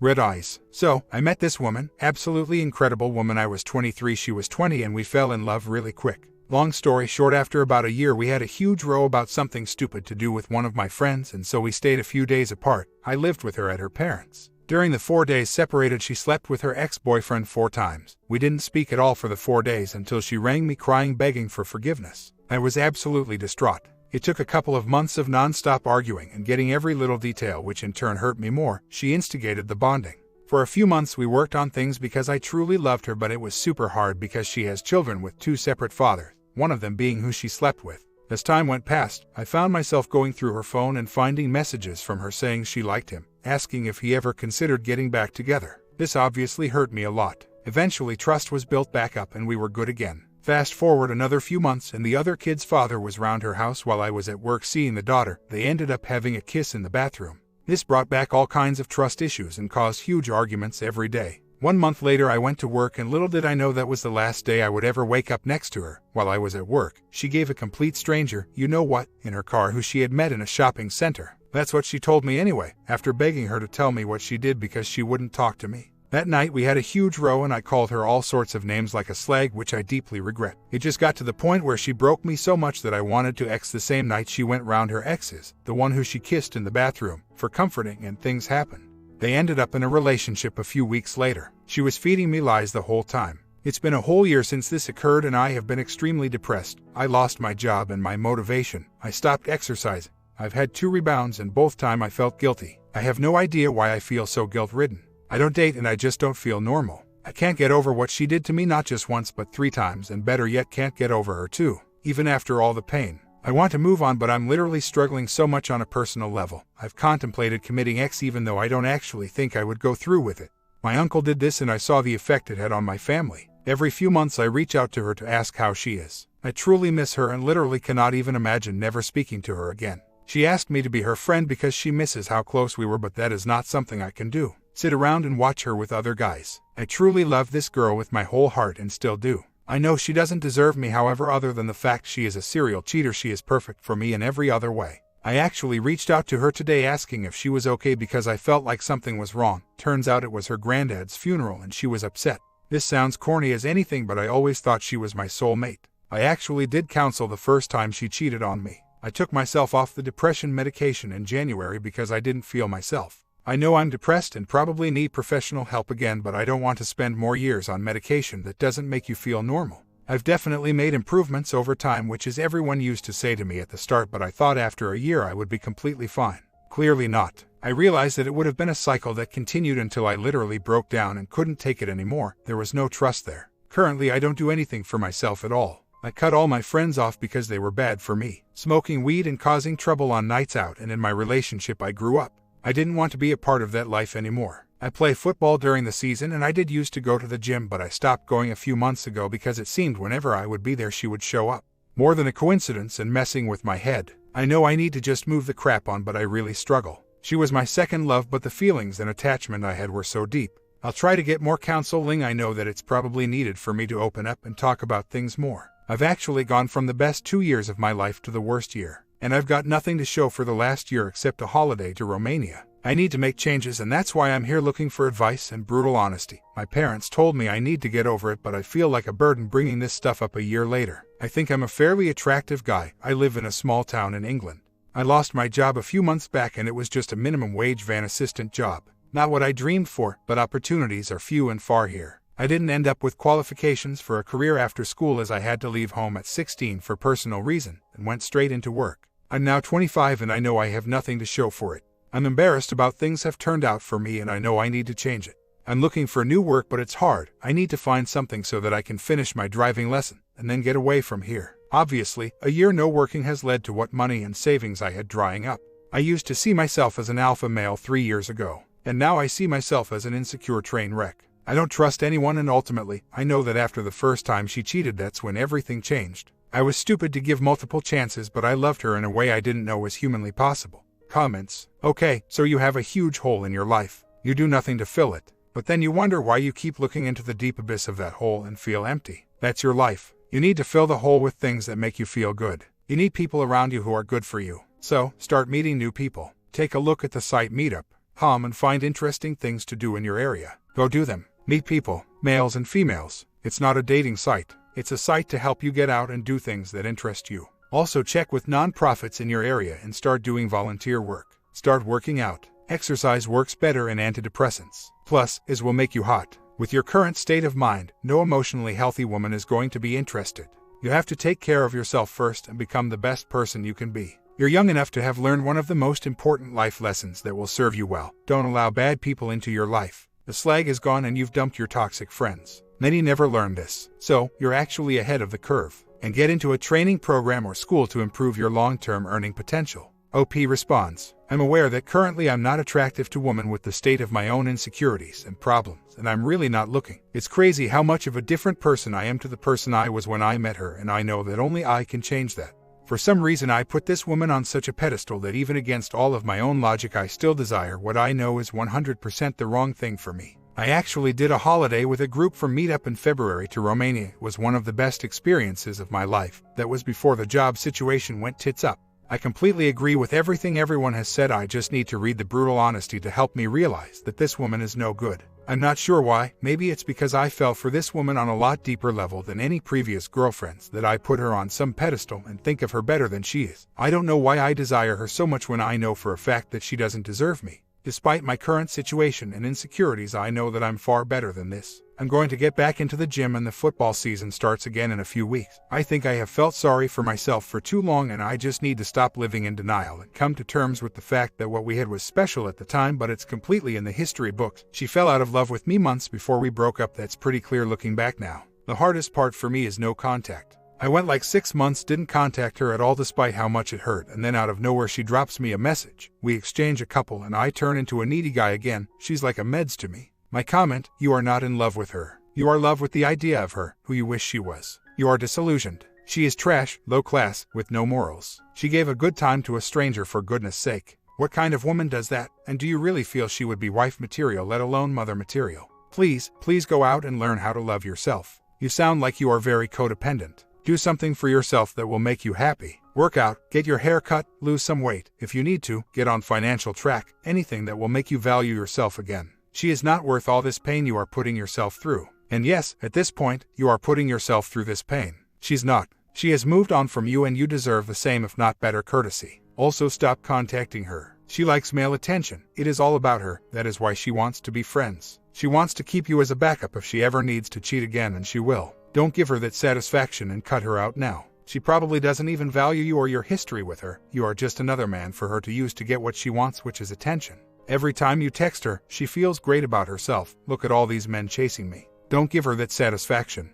Red eyes. So, I met this woman, absolutely incredible woman. I was 23, she was 20, and we fell in love really quick. Long story short, after about a year we had a huge row about something stupid to do with one of my friends, and so we stayed a few days apart. I lived with her at her parents'. During the 4 days separated, she slept with her ex-boyfriend 4 times. We didn't speak at all for the 4 days until she rang me crying, begging for forgiveness. I was absolutely distraught. It took a couple of months of non-stop arguing and getting every little detail, which in turn hurt me more. She instigated the bonding. For a few months we worked on things because I truly loved her, but it was super hard because she has children with 2 separate fathers, one of them being who she slept with. As time went past, I found myself going through her phone and finding messages from her saying she liked him, asking if he ever considered getting back together. This obviously hurt me a lot. Eventually trust was built back up and we were good again. Fast forward another few months and the other kid's father was round her house while I was at work seeing the daughter. They ended up having a kiss in the bathroom. This brought back all kinds of trust issues and caused huge arguments every day. 1 month later I went to work, and little did I know that was the last day I would ever wake up next to her. While I was at work, she gave a complete stranger, you know what, in her car who she had met in a shopping center. That's what she told me anyway, after begging her to tell me what she did because she wouldn't talk to me. That night we had a huge row and I called her all sorts of names like a slag, which I deeply regret. It just got to the point where she broke me so much that I wanted to X. The same night she went round her exes, the one who she kissed in the bathroom, for comforting, and things happened. They ended up in a relationship a few weeks later. She was feeding me lies the whole time. It's been a whole year since this occurred and I have been extremely depressed. I lost my job and my motivation. I stopped exercising. I've had 2 rebounds and both time I felt guilty. I have no idea why I feel so guilt-ridden. I don't date and I just don't feel normal. I can't get over what she did to me, not just once but 3 times, and better yet can't get over her too, even after all the pain. I want to move on, but I'm literally struggling so much on a personal level. I've contemplated committing X even though I don't actually think I would go through with it. My uncle did this and I saw the effect it had on my family. Every few months I reach out to her to ask how she is. I truly miss her and literally cannot even imagine never speaking to her again. She asked me to be her friend because she misses how close we were, but that is not something I can do. Sit around and watch her with other guys. I truly love this girl with my whole heart and still do. I know she doesn't deserve me, however, other than the fact she is a serial cheater. She is perfect for me in every other way. I actually reached out to her today asking if she was okay because I felt like something was wrong. Turns out it was her granddad's funeral and she was upset. This sounds corny as anything, but I always thought she was my soulmate. I actually did counsel the first time she cheated on me. I took myself off the depression medication in January because I didn't feel myself. I know I'm depressed and probably need professional help again, but I don't want to spend more years on medication that doesn't make you feel normal. I've definitely made improvements over time, which is everyone used to say to me at the start, but I thought after a year I would be completely fine. Clearly not. I realized that it would have been a cycle that continued until I literally broke down and couldn't take it anymore. There was no trust there. Currently I don't do anything for myself at all. I cut all my friends off because they were bad for me, smoking weed and causing trouble on nights out, and in my relationship I grew up. I didn't want to be a part of that life anymore. I play football during the season and I did used to go to the gym, but I stopped going a few months ago because it seemed whenever I would be there she would show up. More than a coincidence and messing with my head. I know I need to just move the crap on, but I really struggle. She was my second love, but the feelings and attachment I had were so deep. I'll try to get more counseling. I know that it's probably needed for me to open up and talk about things more. I've actually gone from the best 2 years of my life to the worst year. And I've got nothing to show for the last year except a holiday to Romania. I need to make changes, and that's why I'm here looking for advice and brutal honesty. My parents told me I need to get over it, but I feel like a burden bringing this stuff up a year later. I think I'm a fairly attractive guy. I live in a small town in England. I lost my job a few months back and it was just a minimum wage van assistant job. Not what I dreamed for, but opportunities are few and far here. I didn't end up with qualifications for a career after school as I had to leave home at 16 for personal reason and went straight into work. I'm now 25 and I know I have nothing to show for it. I'm embarrassed about things have turned out for me and I know I need to change it. I'm looking for new work, but it's hard. I need to find something so that I can finish my driving lesson and then get away from here. Obviously, a year no working has led to what money and savings I had drying up. I used to see myself as an alpha male 3 years ago, and now I see myself as an insecure train wreck. I don't trust anyone, and ultimately, I know that after the first time she cheated, that's when everything changed. I was stupid to give multiple chances, but I loved her in a way I didn't know was humanly possible. Comments. Okay, so you have a huge hole in your life. You do nothing to fill it, but then you wonder why you keep looking into the deep abyss of that hole and feel empty. That's your life. You need to fill the hole with things that make you feel good. You need people around you who are good for you. So, start meeting new people. Take a look at the site Meetup. calm, and find interesting things to do in your area. Go do them. Meet people, males and females. It's not a dating site. It's a site to help you get out and do things that interest you. Also check with nonprofits in your area and start doing volunteer work. Start working out. Exercise works better in antidepressants. Plus, it will make you hot. With your current state of mind, no emotionally healthy woman is going to be interested. You have to take care of yourself first and become the best person you can be. You're young enough to have learned one of the most important life lessons that will serve you well. Don't allow bad people into your life. The slag is gone and you've dumped your toxic friends. Many never learn this, so you're actually ahead of the curve. And get into a training program or school to improve your long-term earning potential. OP responds, I'm aware that currently I'm not attractive to women with the state of my own insecurities and problems, and I'm really not looking. It's crazy how much of a different person I am to the person I was when I met her, and I know that only I can change that. For some reason I put this woman on such a pedestal that even against all of my own logic I still desire what I know is 100% the wrong thing for me. I actually did a holiday with a group from Meetup in February to Romania. It was one of the best experiences of my life. That was before the job situation went tits up. I completely agree with everything everyone has said. I just need to read the brutal honesty to help me realize that this woman is no good. I'm not sure why. Maybe it's because I fell for this woman on a lot deeper level than any previous girlfriends, that I put her on some pedestal and think of her better than she is. I don't know why I desire her so much when I know for a fact that she doesn't deserve me. Despite my current situation and insecurities, I know that I'm far better than this. I'm going to get back into the gym and the football season starts again in a few weeks. I think I have felt sorry for myself for too long and I just need to stop living in denial and come to terms with the fact that what we had was special at the time, but it's completely in the history books. She fell out of love with me months before we broke up. That's pretty clear looking back now. The hardest part for me is no contact. I went like 6 months, didn't contact her at all despite how much it hurt, and then out of nowhere she drops me a message. We exchange a couple and I turn into a needy guy again. She's like a meds to me. My comment, you are not in love with her. You are in love with the idea of her, who you wish she was. You are disillusioned. She is trash, low class, with no morals. She gave a good time to a stranger for goodness sake. What kind of woman does that? And do you really feel she would be wife material, let alone mother material? Please go out and learn how to love yourself. You sound like you are very codependent. Do something for yourself that will make you happy. Work out, get your hair cut, lose some weight. If you need to, get on financial track. Anything that will make you value yourself again. She is not worth all this pain you are putting yourself through. And yes, at this point, you are putting yourself through this pain. She's not. She has moved on from you and you deserve the same if not better courtesy. Also stop contacting her. She likes male attention. It is all about her. That is why she wants to be friends. She wants to keep you as a backup if she ever needs to cheat again, and she will. Don't give her that satisfaction and cut her out now. She probably doesn't even value you or your history with her. You are just another man for her to use to get what she wants, which is attention. Every time you text her, she feels great about herself. Look at all these men chasing me. Don't give her that satisfaction.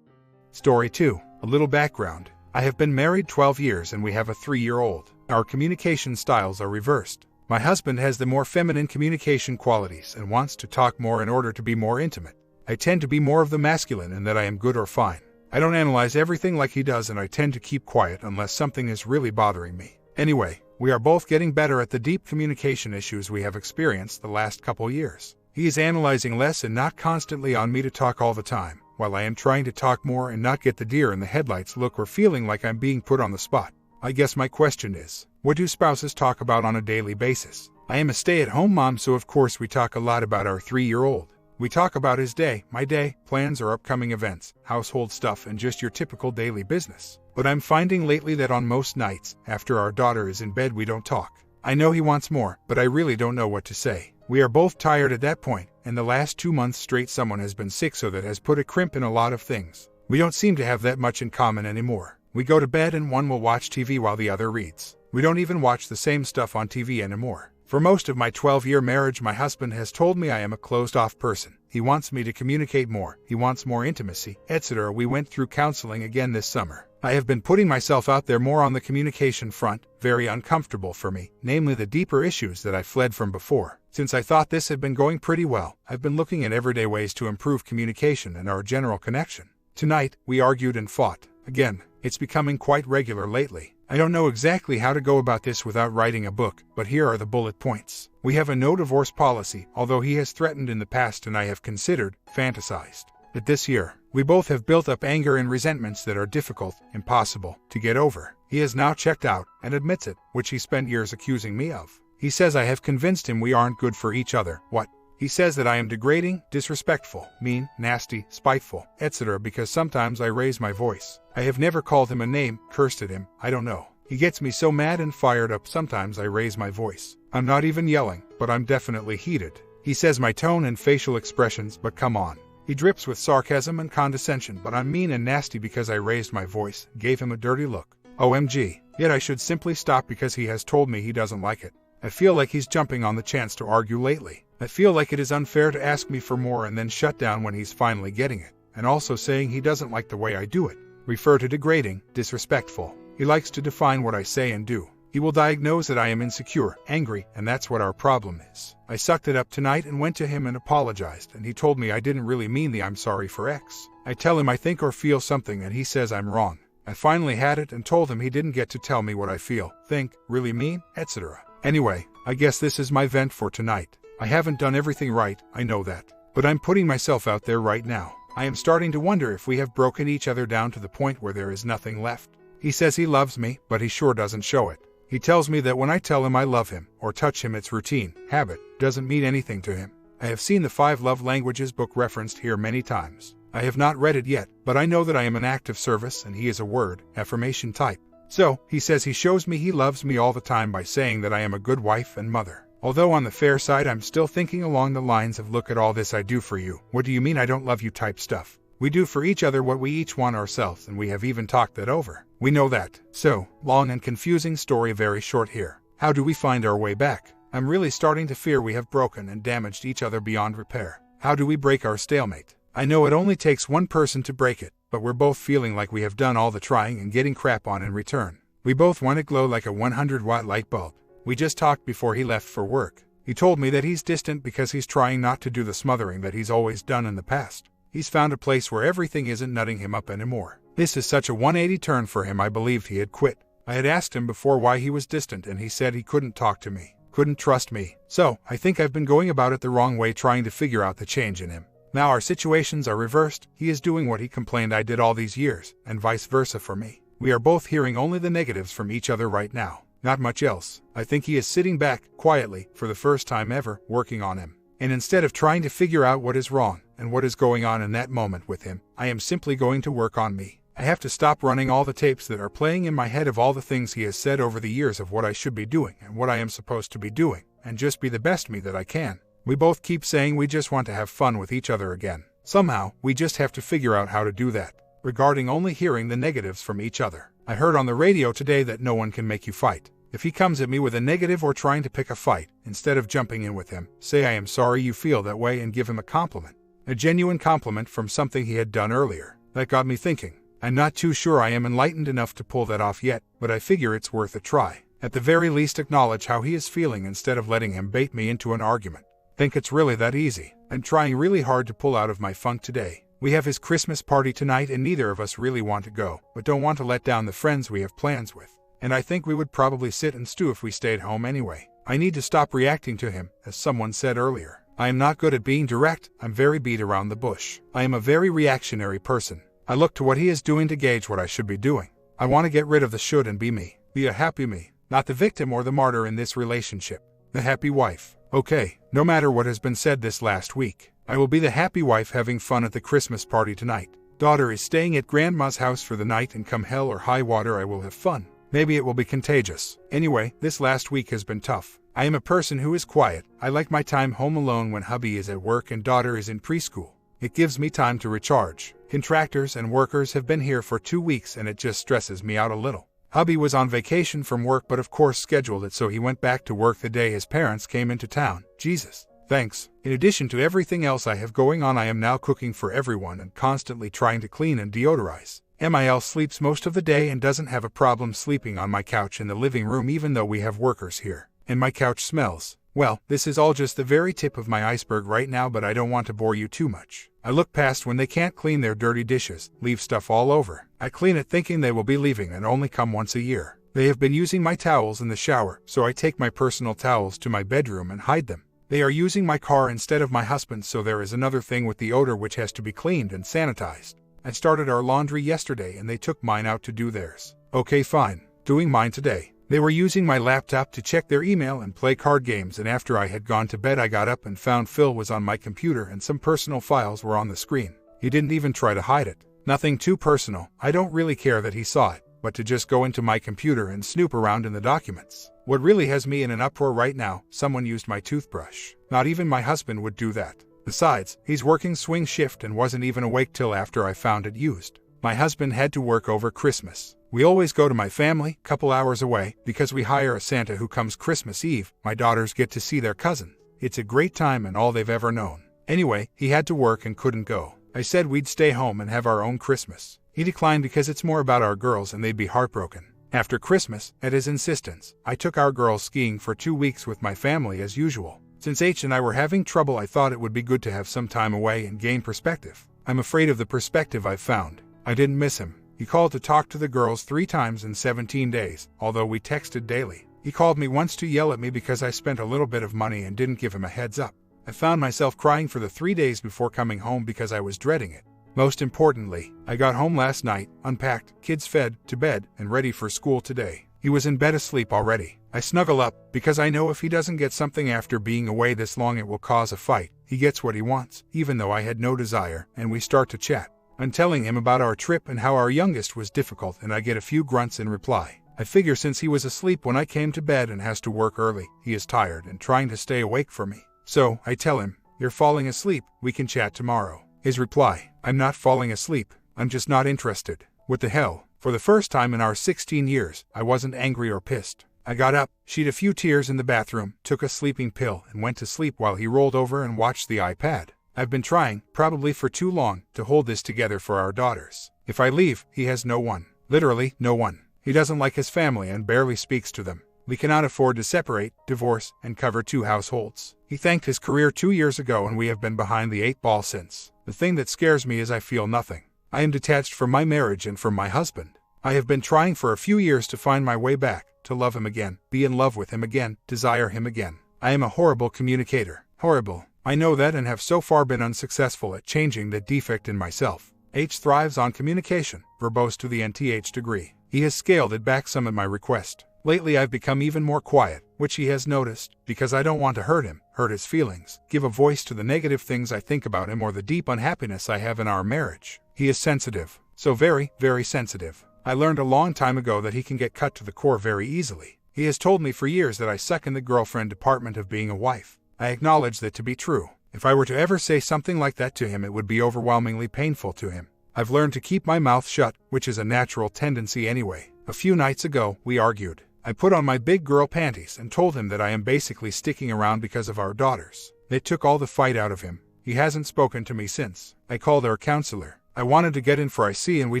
Story 2. A little background. I have been married 12 years and we have a 3-year-old. Our communication styles are reversed. My husband has the more feminine communication qualities and wants to talk more in order to be more intimate. I tend to be more of the masculine in that I am good or fine. I don't analyze everything like he does and I tend to keep quiet unless something is really bothering me. Anyway, we are both getting better at the deep communication issues we have experienced the last couple years. He is analyzing less and not constantly on me to talk all the time, while I am trying to talk more and not get the deer in the headlights look or feeling like I'm being put on the spot. I guess my question is, what do spouses talk about on a daily basis? I am a stay-at-home mom, so of course we talk a lot about our 3-year-old. We talk about his day, my day, plans or upcoming events, household stuff, and just your typical daily business. But I'm finding lately that on most nights, after our daughter is in bed, we don't talk. I know he wants more, but I really don't know what to say. We are both tired at that point, and the last 2 months straight someone has been sick, so that has put a crimp in a lot of things. We don't seem to have that much in common anymore. We go to bed and one will watch TV while the other reads. We don't even watch the same stuff on TV anymore. For most of my 12-year marriage, my husband has told me I am a closed-off person. He wants me to communicate more. He wants more intimacy, etc. We went through counseling again this summer. I have been putting myself out there more on the communication front, very uncomfortable for me, namely the deeper issues that I fled from before. Since I thought this had been going pretty well, I've been looking at everyday ways to improve communication and our general connection. Tonight, we argued and fought. Again, it's becoming quite regular lately. I don't know exactly how to go about this without writing a book, but here are the bullet points. We have a no divorce policy, although he has threatened in the past and I have considered, fantasized, that this year, we both have built up anger and resentments that are difficult, impossible, to get over. He has now checked out, and admits it, which he spent years accusing me of. He says I have convinced him we aren't good for each other. What? He says that I am degrading, disrespectful, mean, nasty, spiteful, etc. because sometimes I raise my voice. I have never called him a name, cursed at him, I don't know. He gets me so mad and fired up sometimes I raise my voice. I'm not even yelling, but I'm definitely heated. He says my tone and facial expressions, but come on. He drips with sarcasm and condescension, but I'm mean and nasty because I raised my voice, gave him a dirty look. OMG. Yet I should simply stop because he has told me he doesn't like it. I feel like he's jumping on the chance to argue lately. I feel like it is unfair to ask me for more and then shut down when he's finally getting it, and also saying he doesn't like the way I do it. Refer to degrading, disrespectful. He likes to define what I say and do. He will diagnose that I am insecure, angry, and that's what our problem is. I sucked it up tonight and went to him and apologized, and he told me I didn't really mean the I'm sorry for X. I tell him I think or feel something and he says I'm wrong. I finally had it and told him he didn't get to tell me what I feel, think, really mean, etc. Anyway, I guess this is my vent for tonight. I haven't done everything right, I know that. But I'm putting myself out there right now. I am starting to wonder if we have broken each other down to the point where there is nothing left. He says he loves me, but he sure doesn't show it. He tells me that when I tell him I love him, or touch him it's routine, habit, doesn't mean anything to him. I have seen the 5 Love Languages book referenced here many times. I have not read it yet, but I know that I am an act of service and he is a word, affirmation type. So, he says he shows me he loves me all the time by saying that I am a good wife and mother. Although on the fair side I'm still thinking along the lines of look at all this I do for you, what do you mean I don't love you type stuff. We do for each other what we each want ourselves and we have even talked that over. We know that. So, long and confusing story very short here. How do we find our way back? I'm really starting to fear we have broken and damaged each other beyond repair. How do we break our stalemate? I know it only takes one person to break it, but we're both feeling like we have done all the trying and getting crap on in return. We both want to glow like a 100-watt light bulb. We just talked before he left for work. He told me that he's distant because he's trying not to do the smothering that he's always done in the past. He's found a place where everything isn't nutting him up anymore. This is such a 180 turn for him. I believed he had quit. I had asked him before why he was distant and he said he couldn't talk to me, couldn't trust me. So, I think I've been going about it the wrong way trying to figure out the change in him. Now our situations are reversed. He is doing what he complained I did all these years, and vice versa for me. We are both hearing only the negatives from each other right now. Not much else. I think he is sitting back, quietly, for the first time ever, working on him. And instead of trying to figure out what is wrong, and what is going on in that moment with him, I am simply going to work on me. I have to stop running all the tapes that are playing in my head of all the things he has said over the years of what I should be doing and what I am supposed to be doing, and just be the best me that I can. We both keep saying we just want to have fun with each other again. Somehow, we just have to figure out how to do that. Regarding only hearing the negatives from each other. I heard on the radio today that no one can make you fight. If he comes at me with a negative or trying to pick a fight, instead of jumping in with him, say I am sorry you feel that way and give him a compliment. A genuine compliment from something he had done earlier. That got me thinking. I'm not too sure I am enlightened enough to pull that off yet, but I figure it's worth a try. At the very least acknowledge how he is feeling instead of letting him bait me into an argument. Think it's really that easy. I'm trying really hard to pull out of my funk today. We have his Christmas party tonight and neither of us really want to go, but don't want to let down the friends we have plans with. And I think we would probably sit and stew if we stayed home anyway. I need to stop reacting to him, as someone said earlier. I am not good at being direct, I'm very beat around the bush. I am a very reactionary person. I look to what he is doing to gauge what I should be doing. I want to get rid of the should and be me. Be a happy me, not the victim or the martyr in this relationship. The happy wife. Okay, no matter what has been said this last week, I will be the happy wife having fun at the Christmas party tonight. Daughter is staying at grandma's house for the night and come hell or high water I will have fun. Maybe it will be contagious. Anyway, this last week has been tough. I am a person who is quiet. I like my time home alone when hubby is at work and daughter is in preschool. It gives me time to recharge. Contractors and workers have been here for 2 weeks and it just stresses me out a little. Hubby was on vacation from work but of course scheduled it so he went back to work the day his parents came into town. Jesus. Thanks. In addition to everything else I have going on I am now cooking for everyone and constantly trying to clean and deodorize. MIL sleeps most of the day and doesn't have a problem sleeping on my couch in the living room even though we have workers here. And my couch smells. Well, this is all just the very tip of my iceberg right now but I don't want to bore you too much. I look past when they can't clean their dirty dishes, leave stuff all over. I clean it thinking they will be leaving and only come once a year. They have been using my towels in the shower, so I take my personal towels to my bedroom and hide them. They are using my car instead of my husband's so there is another thing with the odor which has to be cleaned and sanitized. I started our laundry yesterday and they took mine out to do theirs. Okay fine, doing mine today. They were using my laptop to check their email and play card games, and after I had gone to bed I got up and found Phil was on my computer and some personal files were on the screen. He didn't even try to hide it. Nothing too personal. I don't really care that he saw it, but to just go into my computer and snoop around in the documents. What really has me in an uproar right now, someone used my toothbrush. Not even my husband would do that. Besides, he's working swing shift and wasn't even awake till after I found it used. My husband had to work over Christmas. We always go to my family, couple hours away, because we hire a Santa who comes Christmas Eve. My daughters get to see their cousin. It's a great time and all they've ever known. Anyway, he had to work and couldn't go. I said we'd stay home and have our own Christmas. He declined because it's more about our girls and they'd be heartbroken. After Christmas, at his insistence, I took our girls skiing for 2 weeks with my family as usual. Since H and I were having trouble, I thought it would be good to have some time away and gain perspective. I'm afraid of the perspective I've found. I didn't miss him. He called to talk to the girls 3 times in 17 days, although we texted daily. He called me once to yell at me because I spent a little bit of money and didn't give him a heads up. I found myself crying for the 3 days before coming home because I was dreading it. Most importantly, I got home last night, unpacked, kids fed, to bed, and ready for school today. He was in bed asleep already. I snuggle up, because I know if he doesn't get something after being away this long it will cause a fight. He gets what he wants, even though I had no desire, and we start to chat. I'm telling him about our trip and how our youngest was difficult, and I get a few grunts in reply. I figure since he was asleep when I came to bed and has to work early, he is tired and trying to stay awake for me. So, I tell him, "You're falling asleep, we can chat tomorrow." His reply, "I'm not falling asleep, I'm just not interested." What the hell? For the first time in our 16 years, I wasn't angry or pissed. I got up, shed a few tears in the bathroom, took a sleeping pill, and went to sleep while he rolled over and watched the iPad. I've been trying, probably for too long, to hold this together for our daughters. If I leave, he has no one. Literally, no one. He doesn't like his family and barely speaks to them. We cannot afford to separate, divorce, and cover 2 households. He thanked his career 2 years ago and we have been behind the 8 ball since. The thing that scares me is I feel nothing. I am detached from my marriage and from my husband. I have been trying for a few years to find my way back, to love him again, be in love with him again, desire him again. I am a horrible communicator. Horrible. I know that and have so far been unsuccessful at changing that defect in myself. H thrives on communication, verbose to the nth degree. He has scaled it back some at my request. Lately I've become even more quiet, which he has noticed, because I don't want to hurt him, hurt his feelings, give a voice to the negative things I think about him or the deep unhappiness I have in our marriage. He is sensitive. So very, very sensitive. I learned a long time ago that he can get cut to the core very easily. He has told me for years that I suck in the girlfriend department of being a wife. I acknowledge that to be true. If I were to ever say something like that to him, it would be overwhelmingly painful to him. I've learned to keep my mouth shut, which is a natural tendency anyway. A few nights ago, we argued. I put on my big girl panties and told him that I am basically sticking around because of our daughters. It took all the fight out of him. He hasn't spoken to me since. I called our counselor. I wanted to get in for IC and we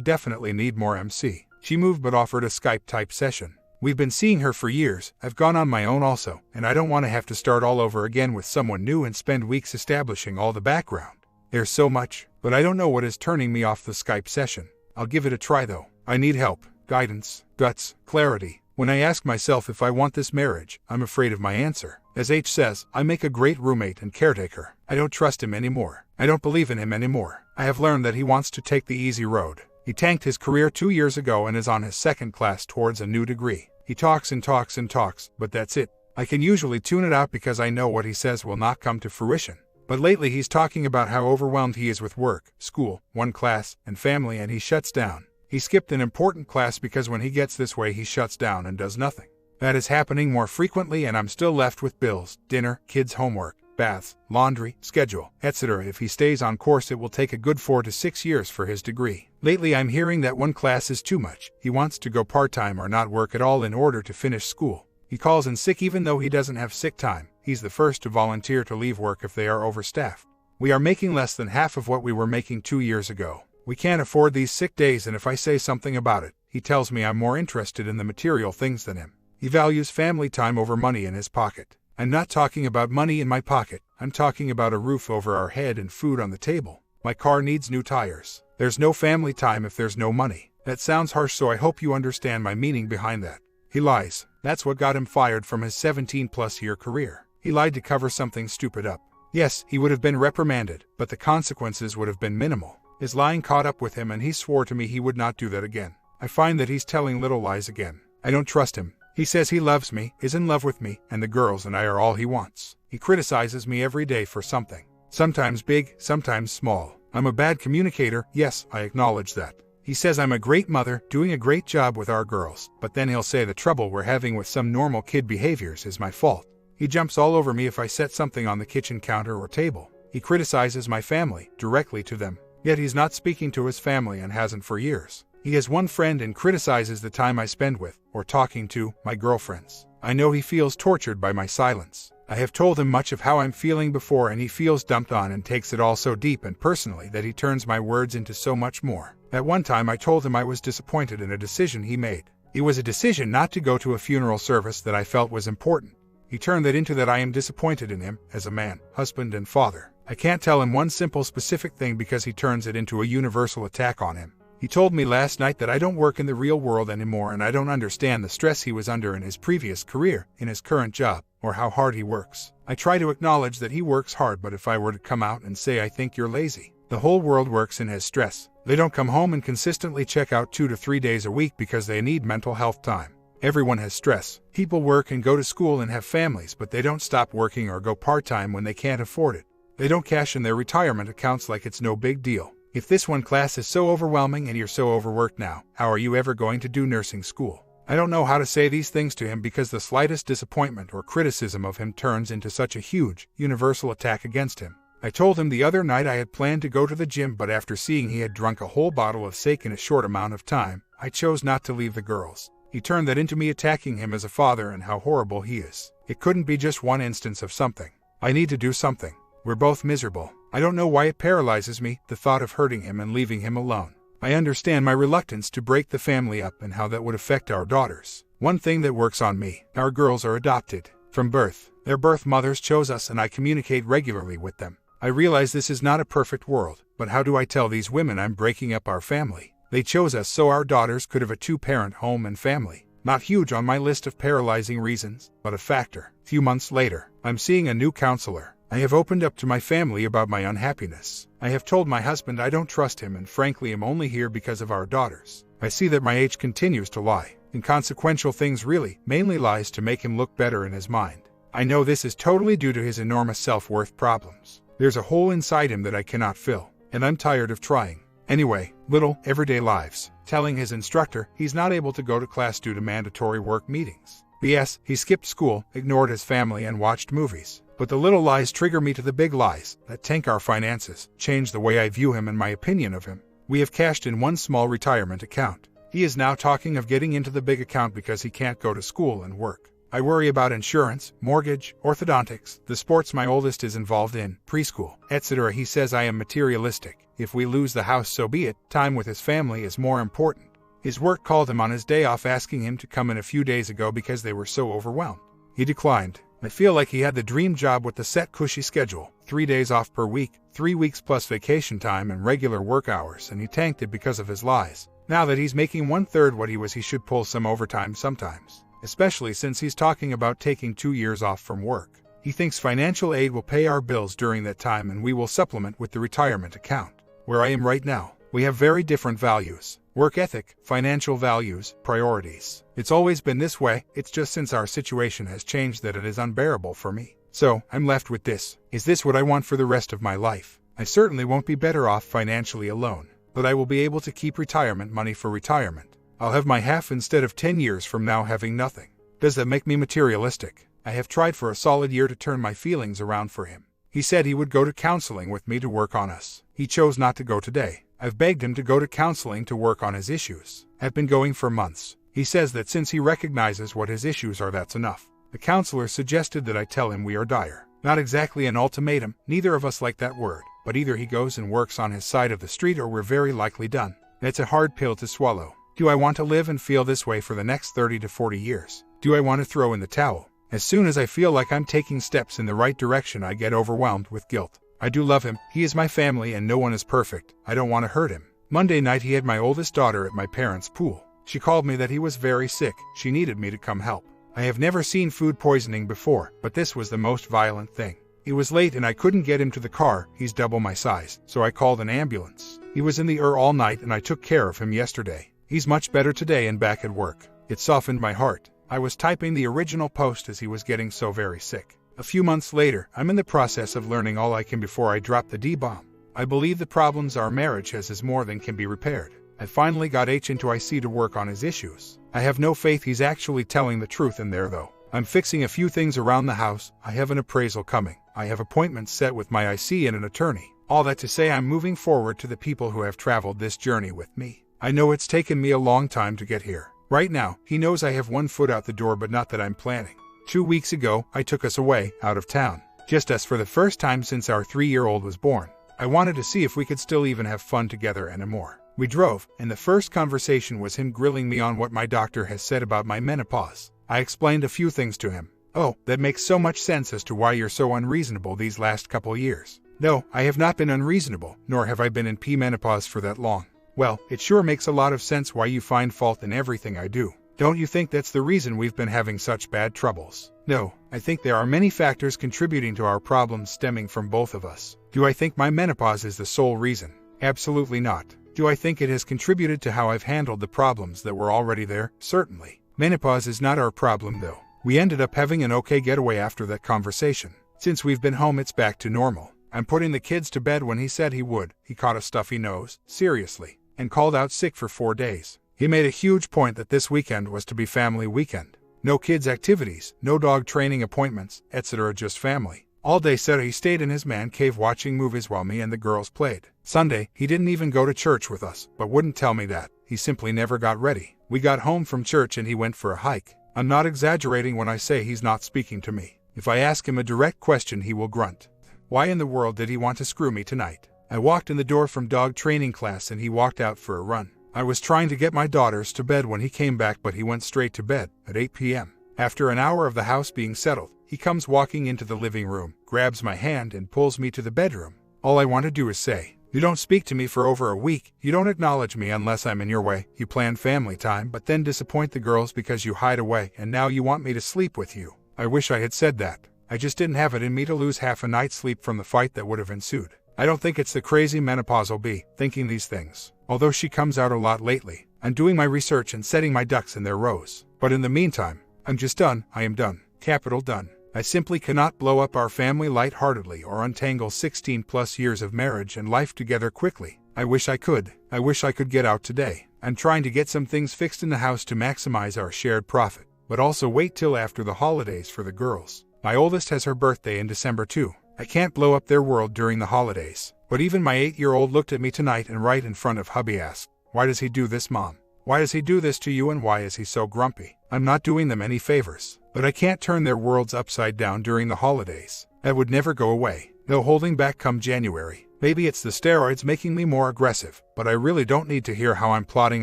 definitely need more MC. She moved but offered a Skype-type session. We've been seeing her for years. I've gone on my own also, and I don't want to have to start all over again with someone new and spend weeks establishing all the background. There's so much, but I don't know what is turning me off the Skype session. I'll give it a try though. I need help, guidance, guts, clarity. When I ask myself if I want this marriage, I'm afraid of my answer. As H says, I make a great roommate and caretaker. I don't trust him anymore. I don't believe in him anymore. I have learned that he wants to take the easy road. He tanked his career 2 years ago and is on his second class towards a new degree. He talks and talks and talks, but that's it. I can usually tune it out because I know what he says will not come to fruition. But lately he's talking about how overwhelmed he is with work, school, 1 class, and family, and he shuts down. He skipped an important class because when he gets this way he shuts down and does nothing. That is happening more frequently and I'm still left with bills, dinner, kids' homework, baths, laundry, schedule, etc. If he stays on course it will take a good 4 to 6 years for his degree. Lately I'm hearing that 1 class is too much. He wants to go part-time or not work at all in order to finish school. He calls in sick even though he doesn't have sick time. He's the first to volunteer to leave work if they are overstaffed. We are making less than half of what we were making 2 years ago. We can't afford these sick days, and if I say something about it, he tells me I'm more interested in the material things than him. He values family time over money in his pocket. I'm not talking about money in my pocket. I'm talking about a roof over our head and food on the table. My car needs new tires. There's no family time if there's no money. That sounds harsh, so I hope you understand my meaning behind that. He lies. That's what got him fired from his 17-plus-year career. He lied to cover something stupid up. Yes, he would have been reprimanded, but the consequences would have been minimal. His lying caught up with him and he swore to me he would not do that again. I find that he's telling little lies again. I don't trust him. He says he loves me, is in love with me, and the girls and I are all he wants. He criticizes me every day for something. Sometimes big, sometimes small. I'm a bad communicator, yes, I acknowledge that. He says I'm a great mother, doing a great job with our girls, but then he'll say the trouble we're having with some normal kid behaviors is my fault. He jumps all over me if I set something on the kitchen counter or table. He criticizes my family, directly to them. Yet he's not speaking to his family and hasn't for years. He has one friend and criticizes the time I spend with, or talking to, my girlfriends. I know he feels tortured by my silence. I have told him much of how I'm feeling before and he feels dumped on and takes it all so deep and personally that he turns my words into so much more. At one time I told him I was disappointed in a decision he made. It was a decision not to go to a funeral service that I felt was important. He turned that into that I am disappointed in him, as a man, husband and father. I can't tell him one simple specific thing because he turns it into a universal attack on him. He told me last night that I don't work in the real world anymore and I don't understand the stress he was under in his previous career, in his current job, or how hard he works. I try to acknowledge that he works hard, but if I were to come out and say I think you're lazy, the whole world works and has stress. They don't come home and consistently check out 2 to 3 days a week because they need mental health time. Everyone has stress. People work and go to school and have families, but they don't stop working or go part-time when they can't afford it. They don't cash in their retirement accounts like it's no big deal. If this one class is so overwhelming and you're so overworked now, how are you ever going to do nursing school? I don't know how to say these things to him because the slightest disappointment or criticism of him turns into such a huge, universal attack against him. I told him the other night I had planned to go to the gym, but after seeing he had drunk a whole bottle of sake in a short amount of time, I chose not to leave the girls. He turned that into me attacking him as a father and how horrible he is. It couldn't be just one instance of something. I need to do something. We're both miserable. I don't know why it paralyzes me, the thought of hurting him and leaving him alone. I understand my reluctance to break the family up and how that would affect our daughters. One thing that works on me, our girls are adopted. From birth, their birth mothers chose us and I communicate regularly with them. I realize this is not a perfect world, but how do I tell these women I'm breaking up our family? They chose us so our daughters could have a 2-parent home and family. Not huge on my list of paralyzing reasons, but a factor. Few months later, I'm seeing a new counselor. I have opened up to my family about my unhappiness. I have told my husband I don't trust him and frankly am only here because of our daughters. I see that my age continues to lie. Inconsequential things really, mainly lies to make him look better in his mind. I know this is totally due to his enormous self-worth problems. There's a hole inside him that I cannot fill, and I'm tired of trying. Anyway, little, everyday lives. Telling his instructor he's not able to go to class due to mandatory work meetings. BS, he skipped school, ignored his family and watched movies. But the little lies trigger me to the big lies that tank our finances, change the way I view him and my opinion of him. We have cashed in one small retirement account. He is now talking of getting into the big account because he can't go to school and work. I worry about insurance, mortgage, orthodontics, the sports my oldest is involved in, preschool, etc. He says I am materialistic. If we lose the house, so be it. Time with his family is more important. His work called him on his day off asking him to come in a few days ago because they were so overwhelmed. He declined. I feel like he had the dream job with the set cushy schedule, 3 days off per week, 3 weeks plus vacation time and regular work hours, and he tanked it because of his lies. Now that he's making 1/3 what he was, he should pull some overtime sometimes, especially since he's talking about taking 2 years off from work. He thinks financial aid will pay our bills during that time and we will supplement with the retirement account. Where I am right now, we have very different values. Work ethic, financial values, priorities. It's always been this way, it's just since our situation has changed that it is unbearable for me. So, I'm left with this. Is this what I want for the rest of my life? I certainly won't be better off financially alone, but I will be able to keep retirement money for retirement. I'll have my half instead of 10 years from now having nothing. Does that make me materialistic? I have tried for a solid year to turn my feelings around for him. He said he would go to counseling with me to work on us. He chose not to go today. I've begged him to go to counseling to work on his issues. I've been going for months. He says that since he recognizes what his issues are, that's enough. The counselor suggested that I tell him we are dire. Not exactly an ultimatum, neither of us like that word, but either he goes and works on his side of the street or we're very likely done. That's a hard pill to swallow. Do I want to live and feel this way for the next 30 to 40 years? Do I want to throw in the towel? As soon as I feel like I'm taking steps in the right direction, I get overwhelmed with guilt. I do love him, he is my family and no one is perfect. I don't want to hurt him. Monday night he had my oldest daughter at my parents' pool. She called me that he was very sick. She needed me to come help. I have never seen food poisoning before, but this was the most violent thing. It was late and I couldn't get him to the car, he's double my size, so I called an ambulance. He was in the ER all night and I took care of him yesterday. He's much better today and back at work. It softened my heart. I was typing the original post as he was getting so very sick. A few months later, I'm in the process of learning all I can before I drop the D-bomb. I believe the problems our marriage has is more than can be repaired. I finally got H into IC to work on his issues. I have no faith he's actually telling the truth in there though. I'm fixing a few things around the house. I have an appraisal coming. I have appointments set with my IC and an attorney. All that to say, I'm moving forward to the people who have traveled this journey with me. I know it's taken me a long time to get here. Right now, he knows I have one foot out the door, but not that I'm planning. 2 weeks ago, I took us away, out of town. Just us for the first time since our 3-year-old was born. I wanted to see if we could still even have fun together and more. We drove, and the first conversation was him grilling me on what my doctor has said about my menopause. I explained a few things to him. Oh, that makes so much sense as to why you're so unreasonable these last couple years. No, I have not been unreasonable, nor have I been in menopause for that long. Well, it sure makes a lot of sense why you find fault in everything I do. Don't you think that's the reason we've been having such bad troubles? No, I think there are many factors contributing to our problems stemming from both of us. Do I think my menopause is the sole reason? Absolutely not. Do I think it has contributed to how I've handled the problems that were already there? Certainly. Menopause is not our problem though. We ended up having an okay getaway after that conversation. Since we've been home, it's back to normal. I'm putting the kids to bed when he said he would. He caught a stuffy nose, seriously, and called out sick for 4 days. He made a huge point that this weekend was to be family weekend. No kids' activities, no dog training appointments, etc. Just family. All day Saturday he stayed in his man cave watching movies while me and the girls played. Sunday, he didn't even go to church with us, but wouldn't tell me that. He simply never got ready. We got home from church and he went for a hike. I'm not exaggerating when I say he's not speaking to me. If I ask him a direct question, he will grunt. Why in the world did he want to screw me tonight? I walked in the door from dog training class and he walked out for a run. I was trying to get my daughters to bed when he came back, but he went straight to bed at 8 p.m. After an hour of the house being settled, he comes walking into the living room, grabs my hand and pulls me to the bedroom. All I want to do is say, "You don't speak to me for over a week. You don't acknowledge me unless I'm in your way. You plan family time but then disappoint the girls because you hide away, and now you want me to sleep with you." I wish I had said that. I just didn't have it in me to lose half a night's sleep from the fight that would have ensued. I don't think it's the crazy menopausal bee thinking these things. Although she comes out a lot lately. I'm doing my research and setting my ducks in their rows. But in the meantime, I'm just done. I am done. Capital done. I simply cannot blow up our family lightheartedly or untangle 16 plus years of marriage and life together quickly. I wish I could. I wish I could get out today. I'm trying to get some things fixed in the house to maximize our shared profit, but also wait till after the holidays for the girls. My oldest has her birthday in December too. I can't blow up their world during the holidays. But even my 8-year-old looked at me tonight and right in front of hubby asked, "Why does he do this, Mom? Why does he do this to you and why is he so grumpy?" I'm not doing them any favors, but I can't turn their worlds upside down during the holidays. That would never go away. No holding back come January. Maybe it's the steroids making me more aggressive, but I really don't need to hear how I'm plotting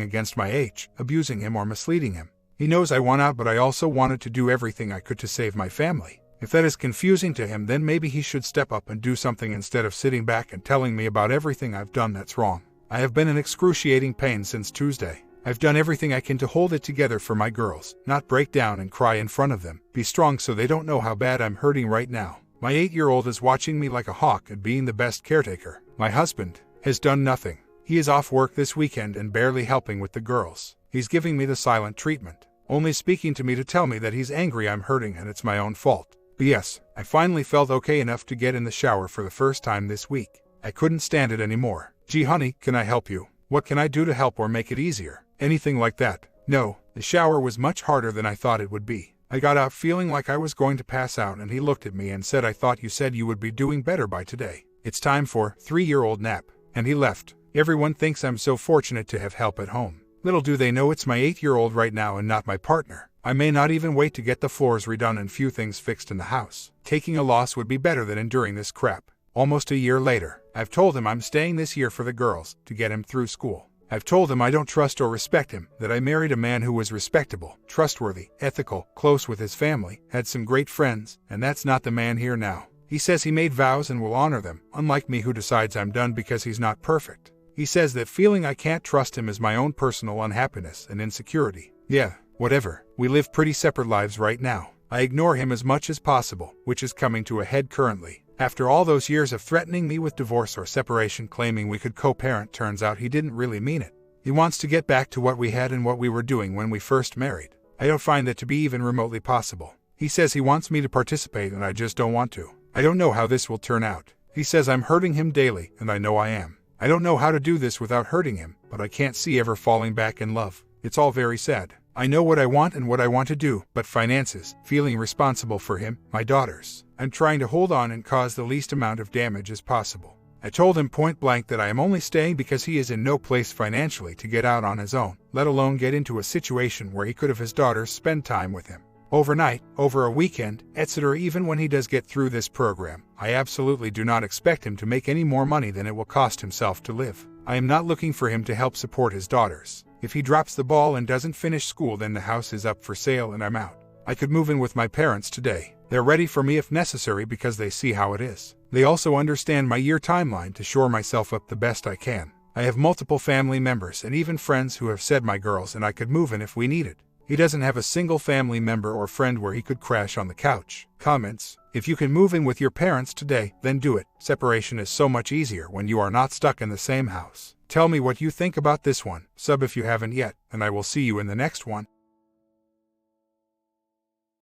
against my H, abusing him or misleading him. He knows I want out, but I also wanted to do everything I could to save my family. If that is confusing to him, then maybe he should step up and do something instead of sitting back and telling me about everything I've done that's wrong. I have been in excruciating pain since Tuesday. I've done everything I can to hold it together for my girls, not break down and cry in front of them, be strong so they don't know how bad I'm hurting right now. My 8-year-old is watching me like a hawk at being the best caretaker. My husband has done nothing. He is off work this weekend and barely helping with the girls. He's giving me the silent treatment, only speaking to me to tell me that he's angry I'm hurting and it's my own fault. But yes, I finally felt okay enough to get in the shower for the first time this week. I couldn't stand it anymore. "Gee honey, can I help you? What can I do to help or make it easier?" Anything like that. No, the shower was much harder than I thought it would be. I got out feeling like I was going to pass out and he looked at me and said, "I thought you said you would be doing better by today. It's time for 3-year-old nap." And he left. Everyone thinks I'm so fortunate to have help at home. Little do they know it's my 8-year-old right now and not my partner. I may not even wait to get the floors redone and few things fixed in the house. Taking a loss would be better than enduring this crap. Almost a year later, I've told him I'm staying this year for the girls, to get him through school. I've told him I don't trust or respect him, that I married a man who was respectable, trustworthy, ethical, close with his family, had some great friends, and that's not the man here now. He says he made vows and will honor them, unlike me who decides I'm done because he's not perfect. He says that feeling I can't trust him is my own personal unhappiness and insecurity. Yeah, whatever. We live pretty separate lives right now. I ignore him as much as possible, which is coming to a head currently. After all those years of threatening me with divorce or separation, claiming we could co-parent, turns out he didn't really mean it. He wants to get back to what we had and what we were doing when we first married. I don't find that to be even remotely possible. He says he wants me to participate and I just don't want to. I don't know how this will turn out. He says I'm hurting him daily, and I know I am. I don't know how to do this without hurting him, but I can't see ever falling back in love. It's all very sad. I know what I want and what I want to do, but finances, feeling responsible for him, my daughters. I'm trying to hold on and cause the least amount of damage as possible. I told him point blank that I am only staying because he is in no place financially to get out on his own, let alone get into a situation where he could have his daughters spend time with him. Overnight, over a weekend, etc. Even when he does get through this program, I absolutely do not expect him to make any more money than it will cost himself to live. I am not looking for him to help support his daughters. If he drops the ball and doesn't finish school, then the house is up for sale and I'm out. I could move in with my parents today. They're ready for me if necessary because they see how it is. They also understand my year timeline to shore myself up the best I can. I have multiple family members and even friends who have said my girls and I could move in if we need it. He doesn't have a single family member or friend where he could crash on the couch. Comments: if you can move in with your parents today, then do it. Separation is so much easier when you are not stuck in the same house. Tell me what you think about this one. Sub if you haven't yet, and I will see you in the next one.